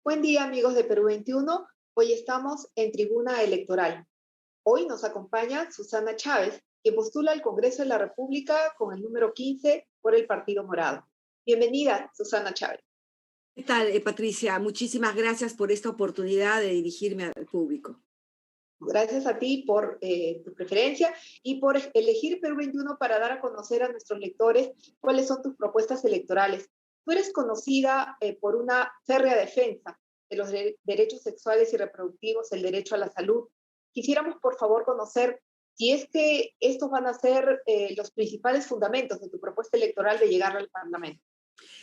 Buen día, amigos de Perú 21. Hoy estamos en tribuna electoral. Hoy nos acompaña Susana Chávez, que postula al Congreso de la República con el número 15 por el Partido Morado. Bienvenida, Susana Chávez. ¿Qué tal, Patricia? Muchísimas gracias por esta oportunidad de dirigirme al público. Gracias a ti por tu preferencia y por elegir Perú 21 para dar a conocer a nuestros lectores cuáles son tus propuestas electorales. Tú eres conocida por una férrea defensa de los derechos sexuales y reproductivos, el derecho a la salud. Quisiéramos, por favor, conocer si es que estos van a ser los principales fundamentos de tu propuesta electoral de llegar al Parlamento.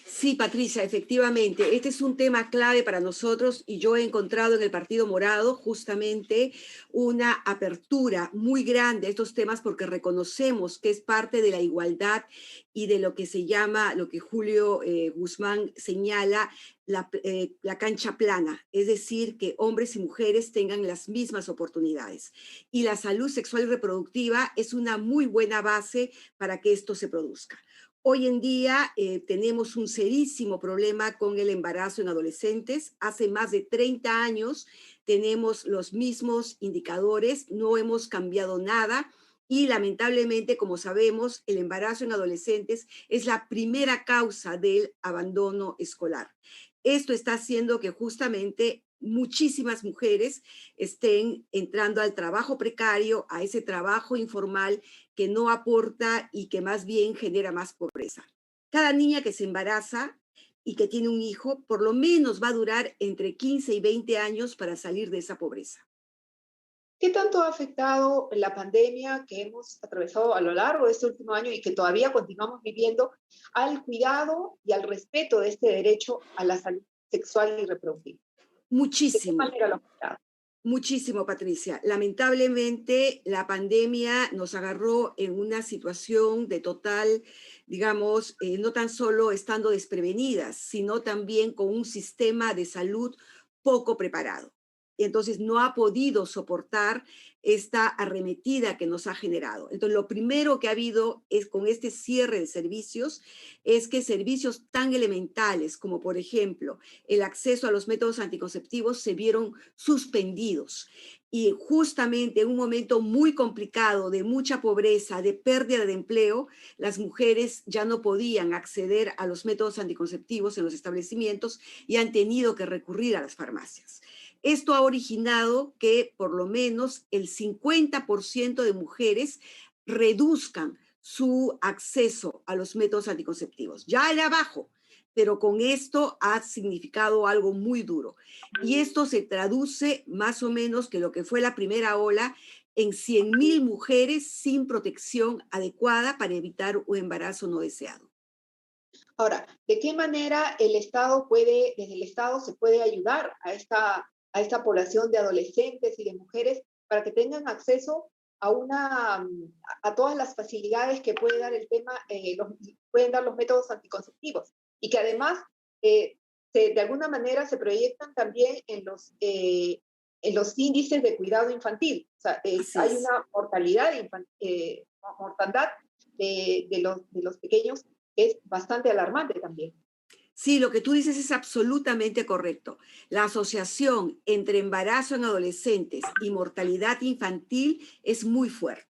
Sí, Patricia, efectivamente, este es un tema clave para nosotros y yo he encontrado en el Partido Morado justamente una apertura muy grande a estos temas porque reconocemos que es parte de la igualdad y de lo que se llama, lo que Julio Guzmán señala, la cancha plana, es decir, que hombres y mujeres tengan las mismas oportunidades. Y la salud sexual y reproductiva es una muy buena base para que esto se produzca. Hoy en día tenemos un serísimo problema con el embarazo en adolescentes. Hace más de 30 años tenemos los mismos indicadores, no hemos cambiado nada y lamentablemente, como sabemos, el embarazo en adolescentes es la primera causa del abandono escolar. Esto está haciendo que justamente muchísimas mujeres estén entrando al trabajo precario, a ese trabajo informal que no aporta y que más bien genera más pobreza. Cada niña que se embaraza y que tiene un hijo, por lo menos va a durar entre 15 y 20 años para salir de esa pobreza. ¿Qué tanto ha afectado la pandemia que hemos atravesado a lo largo de este último año y que todavía continuamos viviendo al cuidado y al respeto de este derecho a la salud sexual y reproductiva? ¿De qué Muchísimo. manera lo ha afectado? Muchísimo, Patricia. Lamentablemente, la pandemia nos agarró en una situación de total, digamos, no tan solo estando desprevenidas, sino también con un sistema de salud poco preparado. Entonces, no ha podido soportar esta arremetida que nos ha generado. Entonces, lo primero que ha habido es con este cierre de servicios, es que servicios tan elementales como, por ejemplo, el acceso a los métodos anticonceptivos se vieron suspendidos. Y justamente en un momento muy complicado de mucha pobreza, de pérdida de empleo, las mujeres ya no podían acceder a los métodos anticonceptivos en los establecimientos y han tenido que recurrir a las farmacias. Esto ha originado que por lo menos el 50% de mujeres reduzcan su acceso a los métodos anticonceptivos. Ya era bajo, pero con esto ha significado algo muy duro. Y esto se traduce más o menos que lo que fue la primera ola en 100.000 mujeres sin protección adecuada para evitar un embarazo no deseado. Ahora, ¿de qué manera el Estado puede, desde el Estado se puede ayudar a esta población de adolescentes y de mujeres para que tengan acceso a a todas las facilidades que puede dar el tema, pueden dar los métodos anticonceptivos y que además de alguna manera se proyectan también en los índices de cuidado infantil? O sea, Así hay es. una mortandad de los pequeños es bastante alarmante también. Sí, lo que tú dices es absolutamente correcto. La asociación entre embarazo en adolescentes y mortalidad infantil es muy fuerte.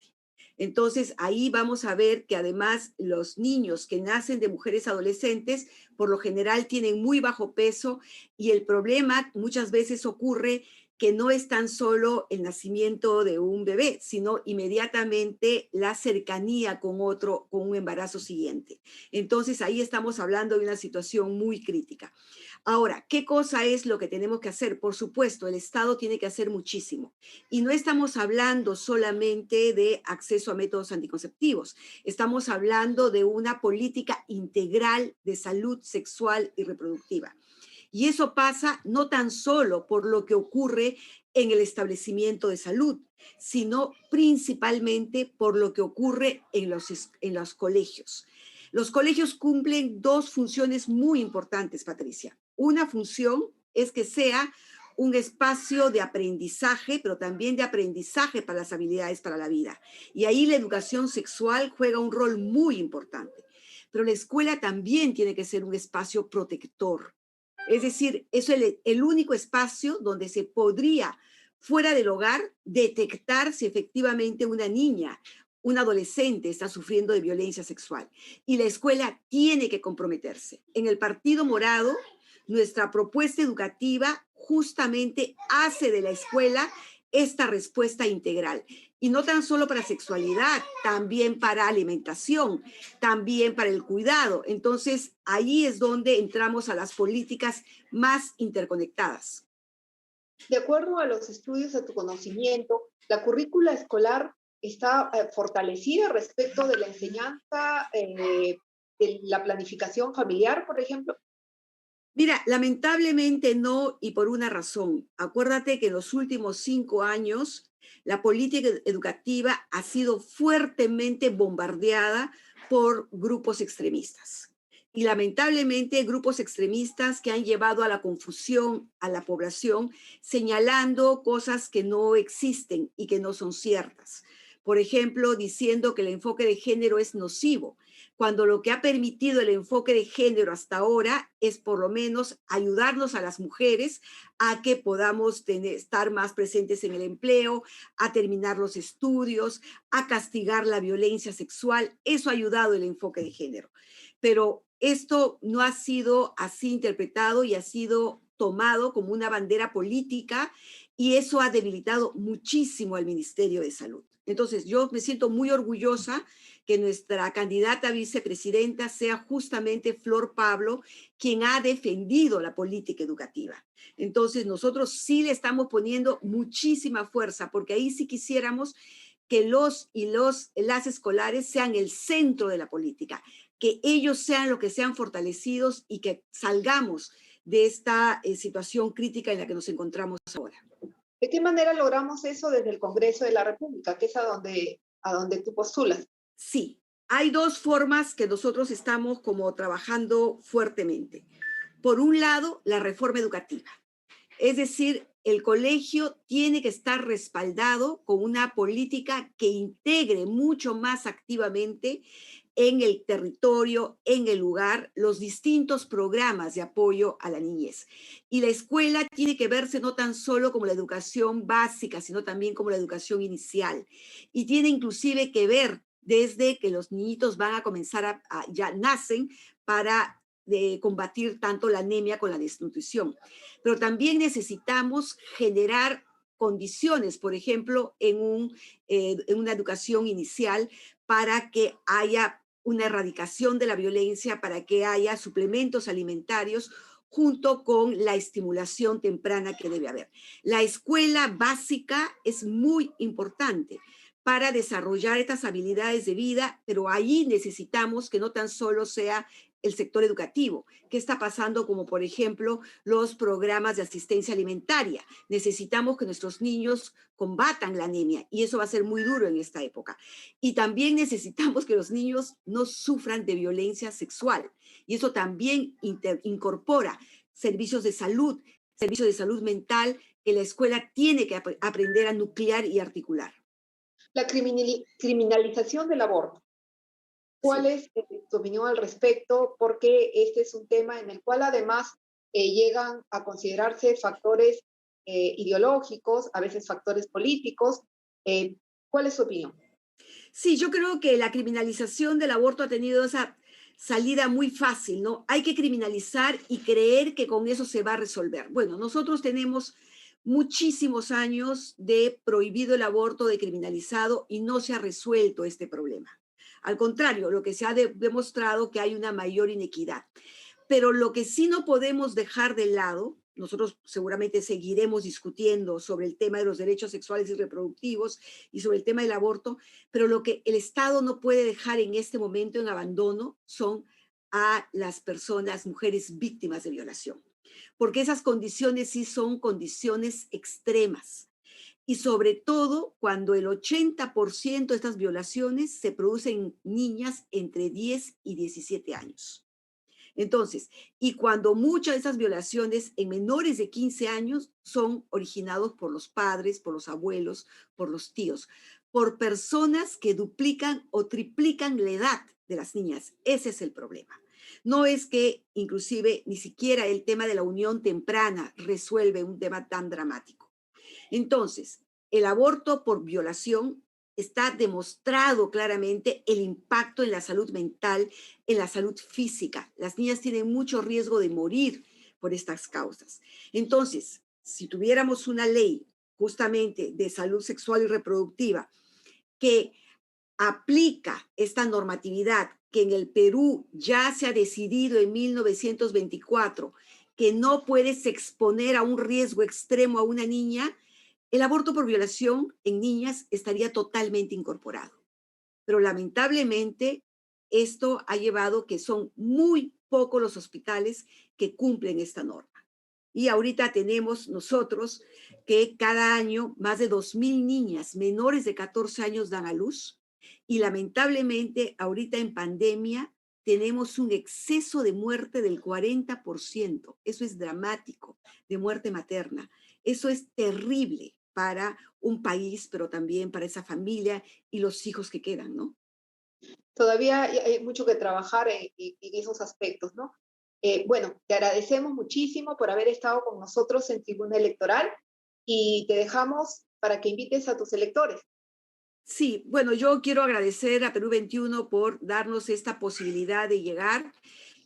Entonces, ahí vamos a ver que además los niños que nacen de mujeres adolescentes, por lo general tienen muy bajo peso y el problema muchas veces ocurre que no es tan solo el nacimiento de un bebé, sino inmediatamente la cercanía con otro, con un embarazo siguiente. Entonces, ahí estamos hablando de una situación muy crítica. Ahora, ¿qué cosa es lo que tenemos que hacer? Por supuesto, el Estado tiene que hacer muchísimo. Y no estamos hablando solamente de acceso a métodos anticonceptivos, estamos hablando de una política integral de salud sexual y reproductiva. Y eso pasa no tan solo por lo que ocurre en el establecimiento de salud, sino principalmente por lo que ocurre en los colegios. Los colegios cumplen dos funciones muy importantes, Patricia. Una función es que sea un espacio de aprendizaje, pero también de aprendizaje para las habilidades para la vida. Y ahí la educación sexual juega un rol muy importante. Pero la escuela también tiene que ser un espacio protector. Es decir, es el único espacio donde se podría, fuera del hogar, detectar si efectivamente una niña, un adolescente está sufriendo de violencia sexual. Y la escuela tiene que comprometerse. En el Partido Morado, nuestra propuesta educativa justamente hace de la escuela esta respuesta integral. Y no tan solo para sexualidad, también para alimentación, también para el cuidado. Entonces, ahí es donde entramos a las políticas más interconectadas. De acuerdo a los estudios de tu conocimiento, la currícula escolar está fortalecida respecto de la enseñanza de la planificación familiar, por ejemplo. Mira, lamentablemente no, y por una razón. Acuérdate que en los últimos 5 años la política educativa ha sido fuertemente bombardeada por grupos extremistas. Y lamentablemente grupos extremistas que han llevado a la confusión a la población, señalando cosas que no existen y que no son ciertas. Por ejemplo, diciendo que el enfoque de género es nocivo, cuando lo que ha permitido el enfoque de género hasta ahora es por lo menos ayudarnos a las mujeres a que podamos estar más presentes en el empleo, a terminar los estudios, a castigar la violencia sexual. Eso ha ayudado el enfoque de género. Pero esto no ha sido así interpretado y ha sido tomado como una bandera política y eso ha debilitado muchísimo al Ministerio de Salud. Entonces, yo me siento muy orgullosa que nuestra candidata a vicepresidenta sea justamente Flor Pablo, quien ha defendido la política educativa. Entonces, nosotros sí le estamos poniendo muchísima fuerza, porque ahí sí quisiéramos que las escolares sean el centro de la política, que ellos sean los que sean fortalecidos y que salgamos de esta situación crítica en la que nos encontramos ahora. ¿De qué manera logramos eso desde el Congreso de la República, que es a donde tú postulas? Sí, hay dos formas que nosotros estamos como trabajando fuertemente. Por un lado, la reforma educativa. Es decir, el colegio tiene que estar respaldado con una política que integre mucho más activamente en el territorio, en el lugar, los distintos programas de apoyo a la niñez. Y la escuela tiene que verse no tan solo como la educación básica, sino también como la educación inicial. Y tiene inclusive que ver desde que los niñitos van a comenzar ya nacen para combatir tanto la anemia con la desnutrición. Pero también necesitamos generar condiciones, por ejemplo, en una educación inicial para que haya una erradicación de la violencia, para que haya suplementos alimentarios junto con la estimulación temprana que debe haber. La escuela básica es muy importante para desarrollar estas habilidades de vida, pero ahí necesitamos que no tan solo sea el sector educativo. ¿Qué está pasando? Como por ejemplo los programas de asistencia alimentaria. Necesitamos que nuestros niños combatan la anemia y eso va a ser muy duro en esta época. Y también necesitamos que los niños no sufran de violencia sexual y eso también incorpora servicios de salud mental que la escuela tiene que aprender a nuclear y articular. La criminalización del aborto. ¿Cuál Sí. es tu opinión al respecto? Porque este es un tema en el cual además llegan a considerarse factores ideológicos, a veces factores políticos. Eh, ¿Cuál es su opinión? Sí, yo creo que la criminalización del aborto ha tenido esa salida muy fácil, ¿no? Hay que criminalizar y creer que con eso se va a resolver. Bueno, nosotros tenemos muchísimos años de prohibido el aborto, de criminalizado y no se ha resuelto este problema. Al contrario, lo que se ha demostrado que hay una mayor inequidad. Pero lo que sí no podemos dejar de lado, nosotros seguramente seguiremos discutiendo sobre el tema de los derechos sexuales y reproductivos y sobre el tema del aborto, pero lo que el Estado no puede dejar en este momento en abandono son a las personas, mujeres víctimas de violación, porque esas condiciones sí son condiciones extremas. Y sobre todo cuando el 80% de estas violaciones se producen en niñas entre 10 y 17 años. Entonces, y cuando muchas de esas violaciones en menores de 15 años son originados por los padres, por los abuelos, por los tíos, por personas que duplican o triplican la edad de las niñas. Ese es el problema. No es que inclusive ni siquiera el tema de la unión temprana resuelve un tema tan dramático. Entonces, el aborto por violación está demostrado claramente el impacto en la salud mental, en la salud física. Las niñas tienen mucho riesgo de morir por estas causas. Entonces, si tuviéramos una ley justamente de salud sexual y reproductiva que aplica esta normatividad que en el Perú ya se ha decidido en 1924 que no puedes exponer a un riesgo extremo a una niña, el aborto por violación en niñas estaría totalmente incorporado. Pero lamentablemente esto ha llevado que son muy pocos los hospitales que cumplen esta norma. Y ahorita tenemos nosotros que cada año más de 2.000 niñas menores de 14 años dan a luz y lamentablemente ahorita en pandemia tenemos un exceso de muerte del 40%. Eso es dramático, de muerte materna. Eso es terrible para un país, pero también para esa familia y los hijos que quedan, ¿no? Todavía hay mucho que trabajar en esos aspectos, ¿no? Bueno, te agradecemos muchísimo por haber estado con nosotros en Tribuna Electoral y te dejamos para que invites a tus electores. Sí, bueno, yo quiero agradecer a Perú 21 por darnos esta posibilidad de llegar.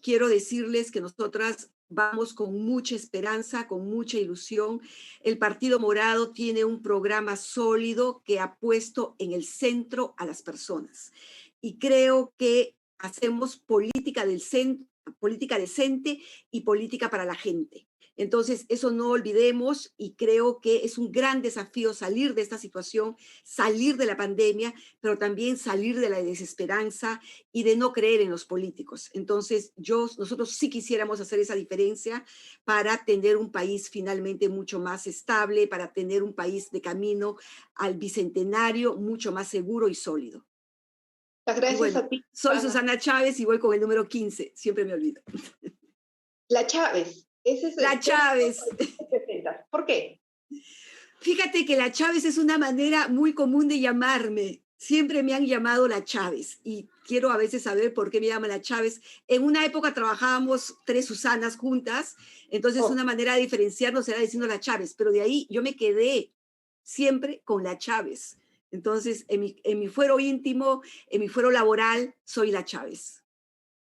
Quiero decirles que nosotras vamos con mucha esperanza, con mucha ilusión. El Partido Morado tiene un programa sólido que ha puesto en el centro a las personas. Y creo que hacemos política del centro, política decente y política para la gente. Entonces, eso no olvidemos y creo que es un gran desafío salir de esta situación, salir de la pandemia, pero también salir de la desesperanza y de no creer en los políticos. Entonces, nosotros sí quisiéramos hacer esa diferencia para tener un país finalmente mucho más estable, para tener un país de camino al bicentenario mucho más seguro y sólido. Las Y gracias bueno, a ti, soy Ana. Susana Chávez y voy con el número 15, siempre me olvido. La Chávez, ese es La el término Chávez. con el que te presentas. ¿Por qué? Fíjate que la Chávez es una manera muy común de llamarme. Siempre me han llamado la Chávez y quiero a veces saber por qué me llaman la Chávez. En una época trabajábamos tres Susanas juntas, entonces Oh, una manera de diferenciarnos era diciendo la Chávez, pero de ahí yo me quedé siempre con la Chávez. Entonces, en mi fuero íntimo, en mi fuero laboral, soy la Chávez.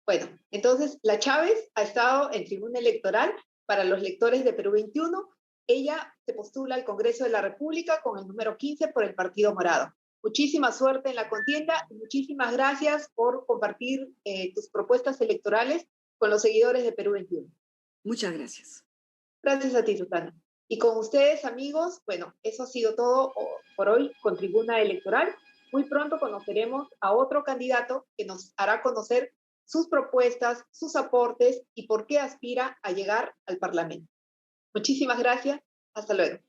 bueno, entonces la Chávez ha estado en Tribuna Electoral para los lectores de Perú 21. Ella se postula al Congreso de la República con el número 15 por el Partido Morado. Muchísima suerte en la contienda y muchísimas gracias por compartir tus propuestas electorales con los seguidores de Perú 21. Muchas gracias. Gracias a ti, Susana. Y con ustedes, amigos, bueno, eso ha sido todo por hoy con Tribuna Electoral. Muy pronto conoceremos a otro candidato que nos hará conocer sus propuestas, sus aportes y por qué aspira a llegar al Parlamento. Muchísimas gracias. Hasta luego.